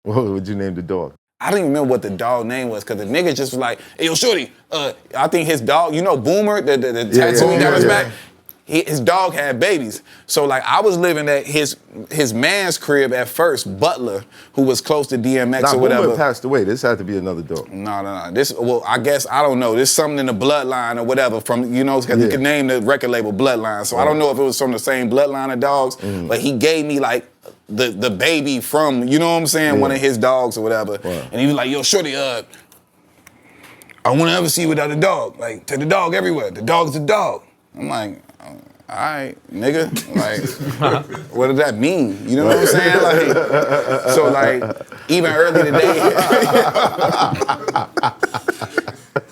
What would you name the dog? I don't even remember what the dog name was because the nigga just was like, hey, yo, shorty, I think his dog, you know Boomer, the tattoo he got on his back? His dog had babies. So like I was living at his man's crib at first, Butler, who was close to DMX or whatever. Boomer passed away. This had to be another dog. No. This, well, I guess, I don't know. There's something in the bloodline or whatever from, you know, because you can name the record label Bloodline. So I don't know if it was from the same bloodline of dogs, but he gave me like the baby from, you know what I'm saying, one of his dogs or whatever. And he was like, yo, shorty, I won't ever see you without a dog. Like, take the dog everywhere. The dog's a dog. I'm like, all right, nigga. Like, what does that mean? You know what I'm saying? Like, so like, even early today,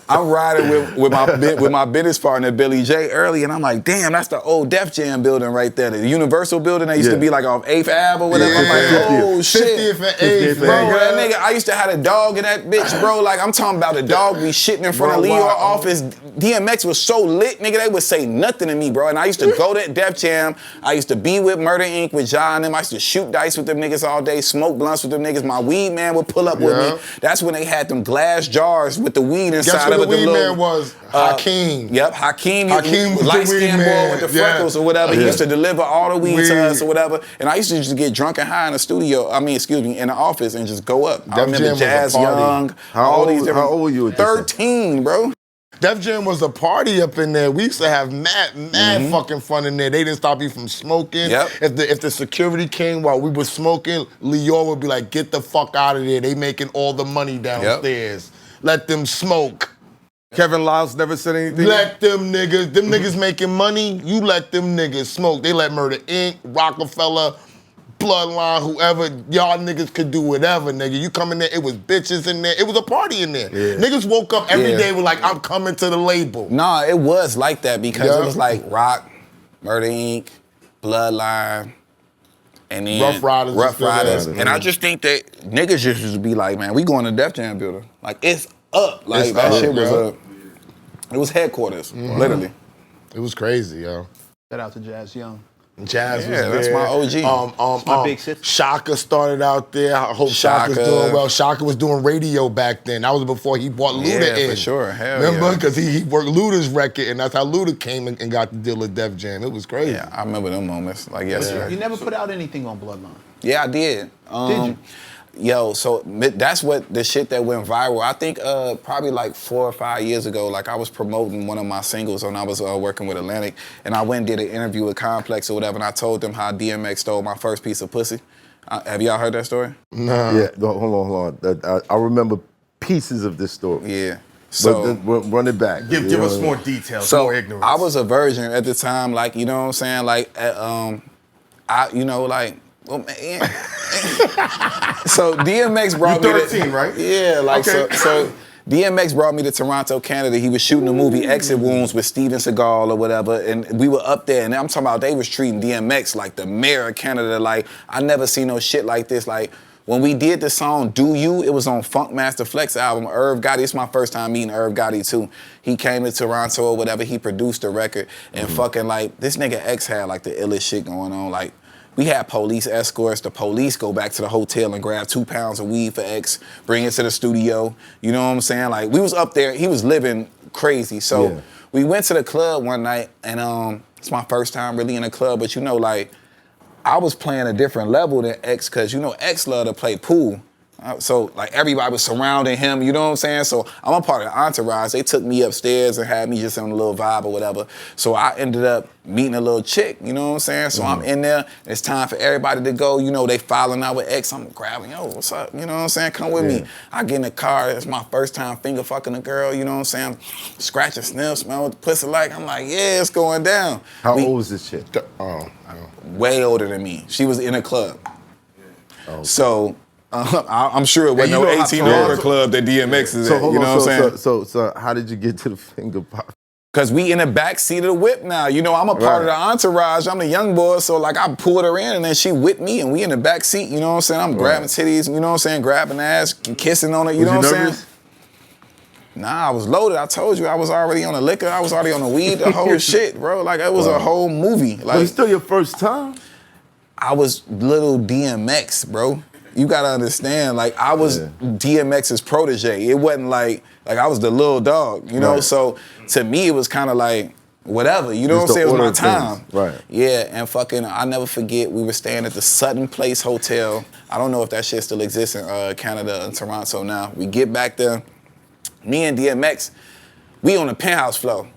I'm riding with my business partner, Billy J, early, and I'm like, damn, that's the old Def Jam building right there. The Universal building that used to be like off 8th Ave or whatever. I'm like, oh shit. 50th and 8th, bro, that nigga, I used to have a dog in that bitch, bro. Like, I'm talking about the dog be shitting in front of Leo's office. DMX was so lit, nigga, they would say nothing to me, bro. And I used to go to Def Jam. I used to be with Murder Inc. with Ja and them. I used to shoot dice with them niggas all day, smoke blunts with them niggas. My weed man would pull up with me. That's when they had them glass jars with the weed inside of it. The weed man was Hakeem. Yep, Hakeem was light the weed skinned boy with the freckles or whatever. He used to deliver all the weed to us or whatever. And I used to just get drunk and high in the studio, in the office and just go up. I remember Jazz Young, all these different. How old were you at 13, bro. Def Jam was a party up in there. We used to have mad fucking fun in there. They didn't stop you from smoking. If the security came while we were smoking, Leo would be like, get the fuck out of there. They making all the money downstairs. Let them smoke. Kevin Lyles never said anything? Let them niggas making money, you let them niggas smoke. They let Murder Inc., Rockefeller, Bloodline, whoever, y'all niggas could do whatever, nigga. You come in there, it was bitches in there. It was a party in there. Niggas woke up every day with like, I'm coming to the label. Nah, it was like that because it was like Rock, Murder Inc., Bloodline, and then Rough Riders. And I just think that niggas just used to be like, man, we going to Def Jam building. Like, it's up. Like, that shit was up. It was headquarters, literally. It was crazy, yo. Shout out to Jazz Young. Jazz was there. That's my OG. My big sister. Shaka started out there. I hope Shaka's doing well. Shaka was doing radio back then. That was before he brought Luda in. For sure. Hell remember? Because he worked Luda's record, and that's how Luda came and got the deal with Def Jam. It was crazy. Yeah, I remember them moments. Like yesterday. You never put out anything on Bloodline. Yeah, I did. Did you? Yo, so that's what the shit that went viral. I think probably like 4 or 5 years ago, like I was promoting one of my singles when I was working with Atlantic, and I went and did an interview with Complex or whatever, and I told them how DMX stole my first piece of pussy. Have y'all heard that story? No. Yeah, hold on. I remember pieces of this story. Yeah. So run it back. Give us more details, so more ignorance. I was a virgin at the time, like, you know what I'm saying? Like, well, man. So DMX brought me 13, right? Yeah, like so DMX brought me to Toronto, Canada. He was shooting the movie Exit Wounds with Steven Seagal or whatever, and we were up there, and I'm talking about they was treating DMX like the mayor of Canada. Like, I never seen no shit like this. Like, when we did the song Do You, it was on Funk Master Flex album. Irv Gotti, it's my first time meeting Irv Gotti too. He came to Toronto or whatever, he produced the record, and fucking like, this nigga X had like the illest shit going on. Like, we had police escorts. The police go back to the hotel and grab 2 pounds of weed for X, bring it to the studio. You know what I'm saying? Like, we was up there, he was living crazy. So we went to the club one night, and it's my first time really in a club, but you know, like, I was playing a different level than X, because you know X loved to play pool. So like everybody was surrounding him, you know what I'm saying? So I'm a part of the entourage. They took me upstairs and had me just on a little vibe or whatever. So I ended up meeting a little chick, you know what I'm saying? So I'm in there, it's time for everybody to go. You know, they filing out with X. I'm grabbing, yo, what's up? You know what I'm saying? Come with me. I get in the car, it's my first time finger fucking a girl, you know what I'm saying? Scratch and sniff, smell what the pussy like. I'm like, yeah, it's going down. How old was this chick? Way older than me. She was in a club. So I'm sure it wasn't no 18 or older club that DMX is at, you know what I'm saying? So how did you get to the finger pop? Because we in the back seat of the whip now. You know, I'm a part of the entourage. I'm the young boy, so like I pulled her in and then she with me and we in the back seat, you know what I'm saying? I'm grabbing titties, you know what I'm saying? Grabbing ass, kissing on it, you know what I'm saying? Nah, I was loaded. I told you I was already on the liquor. I was already on the weed, the whole shit, bro. Like, it was a whole movie. Like, But it's still your first time? I was little DMX, bro. you gotta understand, like I was DMX's protege. It wasn't like I was the little dog, you know? Right. So to me, it was kind of like, whatever, you know Just what I'm saying? It was the my order of time. things, right. Yeah, and fucking, I never forget, we were staying at the Sutton Place Hotel. I don't know if that shit still exists in Canada and Toronto now. We get back there, me and DMX, we on the penthouse floor.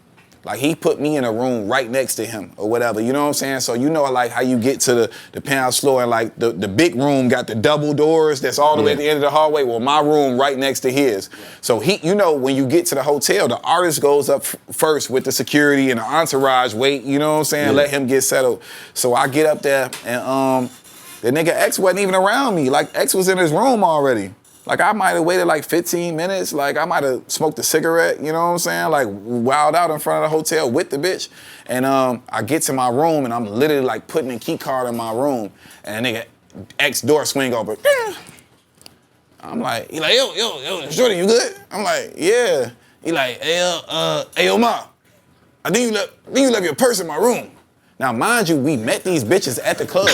Like he put me in a room right next to him or whatever, you know what I'm saying? So you know like how you get to the penthouse floor and like the big room got the double doors that's all the way at the end of the hallway. Well, my room right next to his. So he, you know, when you get to the hotel, the artist goes up first with the security and the entourage wait, you know what I'm saying? Let him get settled. So I get up there and the nigga X wasn't even around me. Like X was in his room already. Like I might have waited like 15 minutes. Like I might have smoked a cigarette, you know what I'm saying? Like wild out in front of the hotel with the bitch. And I get to my room and I'm literally like putting a key card in my room and a nigga X door swing over. I'm like, he like, yo, Shorty, you good? I'm like, yeah. He like, hey, Ma, I think you left your purse in my room. Now, mind you, we met these bitches at the club.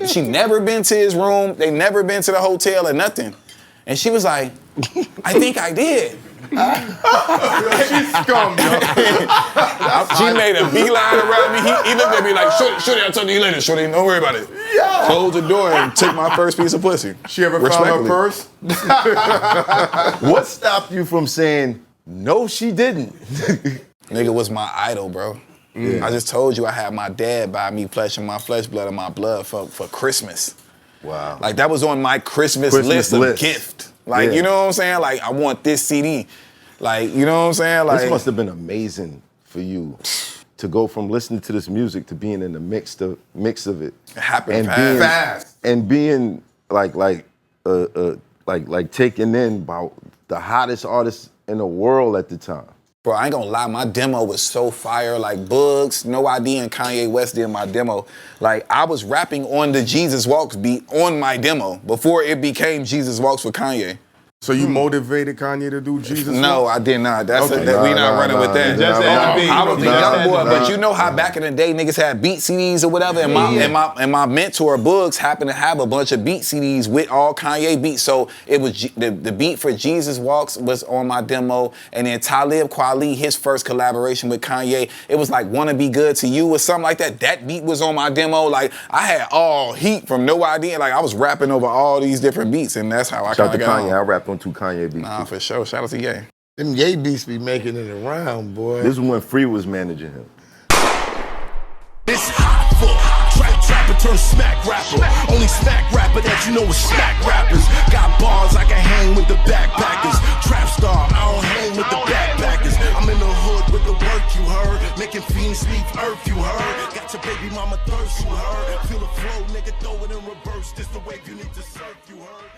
She never been to his room. They never been to the hotel or nothing. And she was like, I think I did. She's scum, yo. She made a beeline around me. He looked at me like, Shorty, I'll talk to you later. Shorty, don't worry about it. Yeah. Closed the door and took my first piece of pussy. She ever found her purse? What stopped you from saying, no, she didn't? Nigga was my idol, bro. I just told you I had my dad buy me flesh and my flesh, blood and my blood for Christmas. Wow. Like that was on my Christmas list of gift. Like, you know what I'm saying? Like I want this CD. Like, you know what I'm saying? Like This must have been amazing for you to go from listening to this music to being in the mix of it. It happened and fast. And being like taken in by the hottest artists in the world at the time. Bro, I ain't gonna lie, my demo was so fire. Like Bugs, No ID, and Kanye West did my demo. Like I was rapping on the Jesus Walks beat on my demo before it became Jesus Walks with Kanye. So you motivated Kanye to do Jesus? No, I did not. That's Okay. we not running with that. Just add the beat. I was the Just young add boy, the but beat. you know how back in the day niggas had beat CDs or whatever, and my mentor Bugs happened to have a bunch of beat CDs with all Kanye beats. So it was the beat for Jesus Walks was on my demo, and then Talib Kweli, his first collaboration with Kanye, it was like Wanna Be Good to You or something like that. That beat was on my demo. Like I had all heat from No Idea. Like I was rapping over all these different beats, and that's how I Shout out kind to of got Kanye. on. I rapped on 2 Kanye beats. Nah, for sure. Shout out to Ye. Them Ye beats be making it around, boy. This is when Free was managing him. It's hot for trapper turn smack rapper. Only smack rapper that you know is smack rappers. Got bars I can hang with the backpackers. Trap star, I don't hang with the backpackers. I'm in the hood with the work you heard. Making fiends leave earth you heard. Got your baby mama thirst you heard. Feel the flow, nigga, throw it in reverse. This the wave you need to surf you heard.